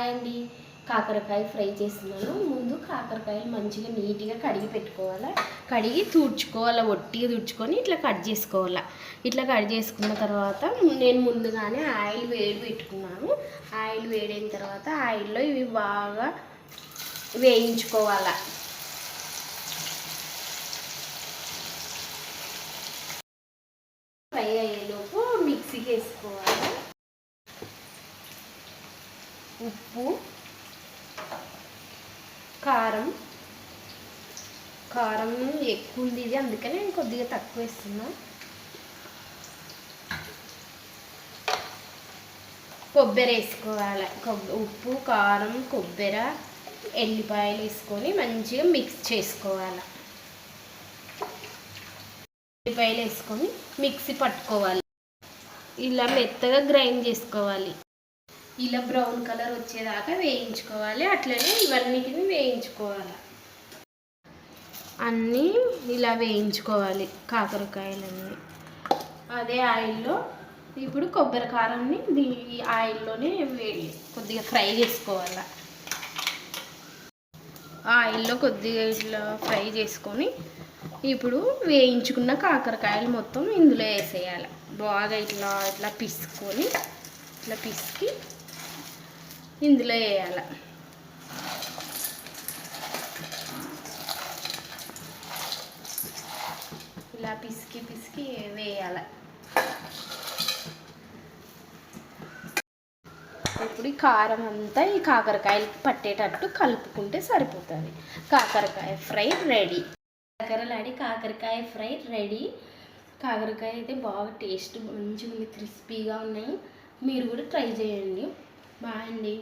అండి కాకరకాయ ఫ్రై చేస్తున్నాను. ముందు కాకరకాయలు మంచిగా నీట్గా కడిగి పెట్టుకోవాలి. కడిగి తుడుచుకోవాలి, ఒట్టిగా తుడుచుకొని ఇట్లా కట్ చేసుకోవాలి. ఇట్లా కట్ చేసుకున్న తర్వాత నేను ముందుగానే ఆయిల్ వేడి పెట్టుకున్నాను. ఆయిల్ వేడైన తర్వాత ఆయిల్లో ఇవి బాగా వేయించుకోవాలి. ఫ్రై అయ్యేలోపు మిక్సీకి వేసుకోవాలి. ఉప్పు, కారం ఎక్కువ ఉంది ఇది, అందుకని నేను కొద్దిగా తక్కువ వేస్తున్నా. కొబ్బరి వేసుకోవాలి. ఉప్పు, కారం, కొబ్బరి, ఎల్లిపాయలు వేసుకొని మంచిగా మిక్స్ చేసుకోవాలి. ఎల్లిపాయలు వేసుకొని మిక్సీ పట్టుకోవాలి. ఇలా మెత్తగా గ్రైండ్ చేసుకోవాలి. ఇలా బ్రౌన్ కలర్ వచ్చేదాకా వేయించుకోవాలి. అట్లనే ఇవన్నిటిని వేయించుకోవాలి. అన్నీ ఇలా వేయించుకోవాలి కాకరకాయలన్నీ. అదే ఆయిల్లో ఇప్పుడు కొబ్బరి కారాన్ని ఈ ఆయిల్లోనే కొద్దిగా ఫ్రై చేసుకోవాలి. ఆయిల్లో కొద్దిగా ఇట్లా ఫ్రై చేసుకొని ఇప్పుడు వేయించుకున్న కాకరకాయలు మొత్తం ఇందులో వేసేయాలి. బాగా ఇట్లా ఇట్లా పిసుకొని ఇట్లా పిసికి ఇందులో వేయాలి. ఇలా పిసికి వేయాలి. ఇప్పుడు ఈ కారం అంతా ఈ కాకరకాయలకి పట్టేటట్టు కలుపుకుంటే సరిపోతుంది. కాకరకాయ ఫ్రై రెడీ. కాకరకాయ ఫ్రై రెడీ. కాకరకాయ అయితే బాగా టేస్ట్ మంచిగా ఉంది, క్రిస్పీగా ఉన్నాయి. మీరు కూడా ట్రై చేయండి. బాయ్ అండి.